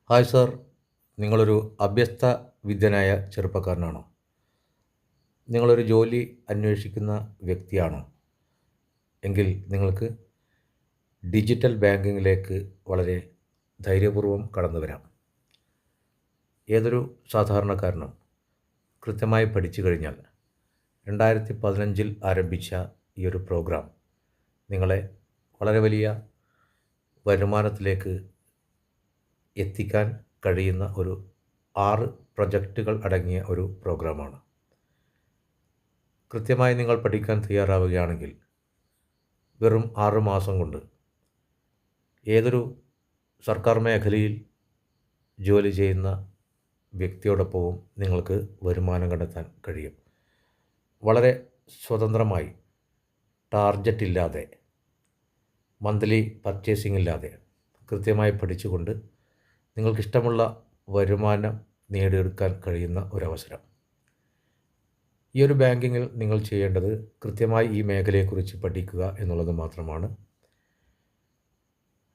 Hi sir, നിങ്ങളൊരു അഭ്യസ്ത വിദ്യനായ ചെറുപ്പക്കാരനാണോ? നിങ്ങളൊരു ജോലി അന്വേഷിക്കുന്ന വ്യക്തിയാണോ? എങ്കിൽ നിങ്ങൾക്ക് ഡിജിറ്റൽ ബാങ്കിങ്ങിലേക്ക് വളരെ ധൈര്യപൂർവ്വം കടന്നു വരാം. ഏതൊരു സാധാരണക്കാരനും കൃത്യമായി പഠിച്ചു കഴിഞ്ഞാൽ 2015 ആരംഭിച്ച ഈ ഒരു പ്രോഗ്രാം നിങ്ങളെ വളരെ വലിയ വരുമാനത്തിലേക്ക് എത്തിക്കാൻ കഴിയുന്ന ഒരു 6 പ്രൊജക്റ്റുകൾ അടങ്ങിയ ഒരു പ്രോഗ്രാമാണ്. കൃത്യമായി നിങ്ങൾ പഠിക്കാൻ തയ്യാറാവുകയാണെങ്കിൽ വെറും 6 മാസം കൊണ്ട് ഏതൊരു സർക്കാർ മേഖലയിൽ ജോലി ചെയ്യുന്ന വ്യക്തിയോടൊപ്പവും നിങ്ങൾക്ക് വരുമാനം കണ്ടെത്താൻ കഴിയും. വളരെ സ്വതന്ത്രമായി, ടാർജറ്റ് ഇല്ലാതെ, മന്ത്ലി പർച്ചേസിംഗ് ഇല്ലാതെ കൃത്യമായി പഠിച്ചുകൊണ്ട് നിങ്ങൾക്കിഷ്ടമുള്ള വരുമാനം നേടിയെടുക്കാൻ കഴിയുന്ന ഒരവസരം. ഈ ഒരു ബാങ്കിങ്ങിൽ നിങ്ങൾ ചെയ്യേണ്ടത് കൃത്യമായി ഈ മേഖലയെക്കുറിച്ച് പഠിക്കുക എന്നുള്ളത് മാത്രമാണ്.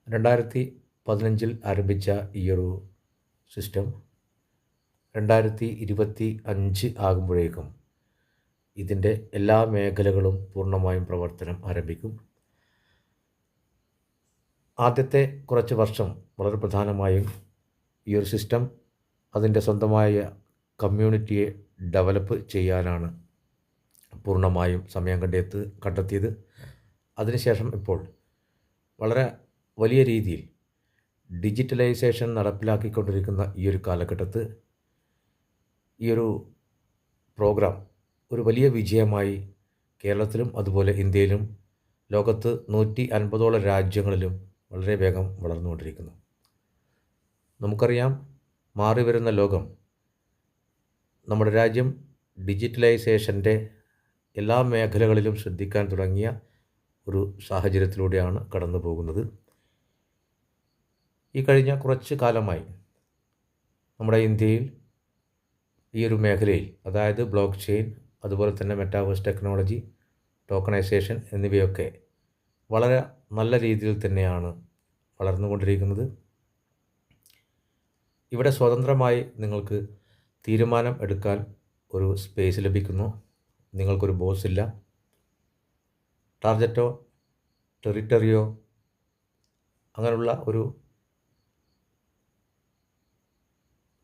2015 ആരംഭിച്ച ഈ ഒരു സിസ്റ്റം 2025 ആകുമ്പോഴേക്കും ഇതിൻ്റെ എല്ലാ മേഖലകളും പൂർണ്ണമായും പ്രവർത്തനം ആരംഭിക്കും. ആദ്യത്തെ കുറച്ച് വർഷം വളരെ പ്രധാനമായും ഈ ഒരു സിസ്റ്റം അതിൻ്റെ സ്വന്തമായ കമ്മ്യൂണിറ്റിയെ ഡെവലപ്പ് ചെയ്യാനാണ് പൂർണ്ണമായും സമയം കണ്ടെത്തിയത്. അതിനുശേഷം ഇപ്പോൾ വളരെ വലിയ രീതിയിൽ ഡിജിറ്റലൈസേഷൻ നടപ്പിലാക്കിക്കൊണ്ടിരിക്കുന്ന ഈ ഒരു കാലഘട്ടത്ത് ഈ ഒരു പ്രോഗ്രാം ഒരു വലിയ വിജയമായി കേരളത്തിലും അതുപോലെ ഇന്ത്യയിലും ലോകത്ത് 150ഓളം രാജ്യങ്ങളിലും വളരെ വേഗം വളർന്നുകൊണ്ടിരിക്കുന്നു. നമുക്കറിയാം, മാറി വരുന്ന ലോകം നമ്മുടെ രാജ്യം ഡിജിറ്റലൈസേഷൻ്റെ എല്ലാ മേഖലകളിലും ശ്രദ്ധിക്കാൻ തുടങ്ങിയ ഒരു സാഹചര്യത്തിലൂടെയാണ് കടന്നു പോകുന്നത്. ഈ കഴിഞ്ഞ കുറച്ച് കാലമായി നമ്മുടെ ഇന്ത്യയിൽ ഈ ഒരു മേഖലയിൽ, അതായത് ബ്ലോക്ക് ചെയിൻ, അതുപോലെ തന്നെ മെറ്റാവേഴ്സ് ടെക്നോളജി, ടോക്കണൈസേഷൻ എന്നിവയൊക്കെ വളരെ നല്ല രീതിയിൽ തന്നെയാണ് വളർന്നുകൊണ്ടിരിക്കുന്നത്. ഇവിടെ സ്വതന്ത്രമായി നിങ്ങൾക്ക് തീരുമാനം എടുക്കാൻ ഒരു സ്പേസ് ലഭിക്കുന്നു. നിങ്ങൾക്കൊരു ബോസില്ല. ടാർജറ്റോ ടെറിട്ടറിയോ അങ്ങനെയുള്ള ഒരു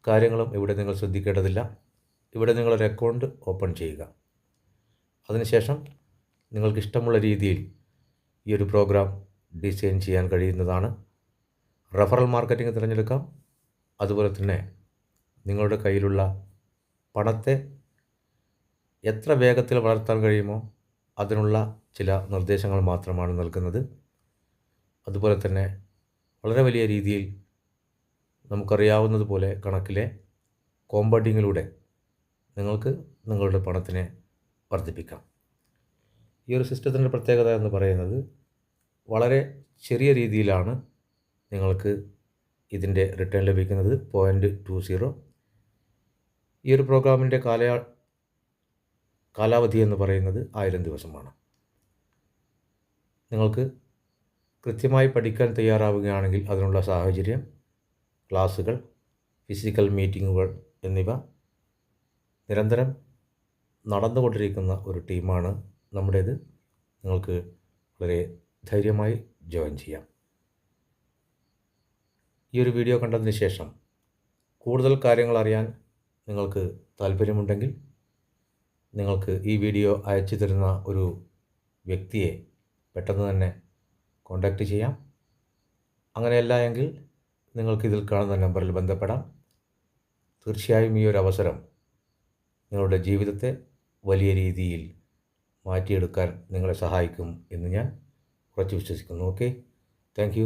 കാര്യങ്ങളും ഇവിടെ നിങ്ങൾ ശ്രദ്ധിക്കേണ്ടതില്ല. ഇവിടെ നിങ്ങളൊരു അക്കൗണ്ട് ഓപ്പൺ ചെയ്യുക. അതിനുശേഷം നിങ്ങൾക്കിഷ്ടമുള്ള രീതിയിൽ ഈ ഒരു പ്രോഗ്രാം ഡിസൈൻ ചെയ്യാൻ കഴിയുന്നതാണ്. റഫറൽ മാർക്കറ്റിംഗ് തിരഞ്ഞെടുക്കാം. അതുപോലെ തന്നെ നിങ്ങളുടെ കയ്യിലുള്ള പണത്തെ എത്ര വേഗത്തിൽ വളർത്താൻ കഴിയുമോ അതിനുള്ള ചില നിർദ്ദേശങ്ങൾ മാത്രമാണ് നൽകുന്നത്. അതുപോലെ തന്നെ വളരെ വലിയ രീതിയിൽ നമുക്കറിയാവുന്നതുപോലെ കണക്കിലെ കോമ്പൗണ്ടിങ്ങിലൂടെ നിങ്ങൾക്ക് നിങ്ങളുടെ പണത്തിനെ വർദ്ധിപ്പിക്കാം. ഈ ഒരു സിസ്റ്റത്തിൻ്റെ പ്രത്യേകത എന്ന് പറയുന്നത് വളരെ ചെറിയ രീതിയിലാണ് നിങ്ങൾക്ക് ഇതിൻ്റെ റിട്ടേൺ ലഭിക്കുന്നത്. 0.20. ഈ ഒരു പ്രോഗ്രാമിൻ്റെ കാലാവധി എന്ന് പറയുന്നത് 1000 ദിവസമാണ്. നിങ്ങൾക്ക് കൃത്യമായി പഠിക്കാൻ തയ്യാറാവുകയാണെങ്കിൽ അതിനുള്ള സാഹചര്യം, ക്ലാസ്സുകൾ, ഫിസിക്കൽ മീറ്റിങ്ങുകൾ എന്നിവ നിരന്തരം നടന്നുകൊണ്ടിരിക്കുന്ന ഒരു ടീമാണ് നമ്മുടേത്. നിങ്ങൾക്ക് വളരെ ധൈര്യമായി ജോയിൻ ചെയ്യാം. ഈ ഒരു വീഡിയോ കണ്ടതിന് ശേഷം കൂടുതൽ കാര്യങ്ങൾ അറിയാൻ നിങ്ങൾക്ക് താല്പര്യമുണ്ടെങ്കിൽ നിങ്ങൾക്ക് ഈ വീഡിയോ അയച്ചു തരുന്ന ഒരു വ്യക്തിയെ പെട്ടെന്ന് തന്നെ കോൺടാക്റ്റ് ചെയ്യാം. അങ്ങനെയല്ല എങ്കിൽ നിങ്ങൾക്ക് ഇതിൽ കാണുന്ന നമ്പറിൽ ബന്ധപ്പെടാം. തീർച്ചയായും ഈ ഒരു അവസരം നിങ്ങളുടെ ജീവിതത്തെ വലിയ രീതിയിൽ മാറ്റിയെടുക്കാൻ നിങ്ങളെ സഹായിക്കും എന്ന് ഞാൻ ഉറച്ചു വിശ്വസിക്കുന്നു. Okay, thank you.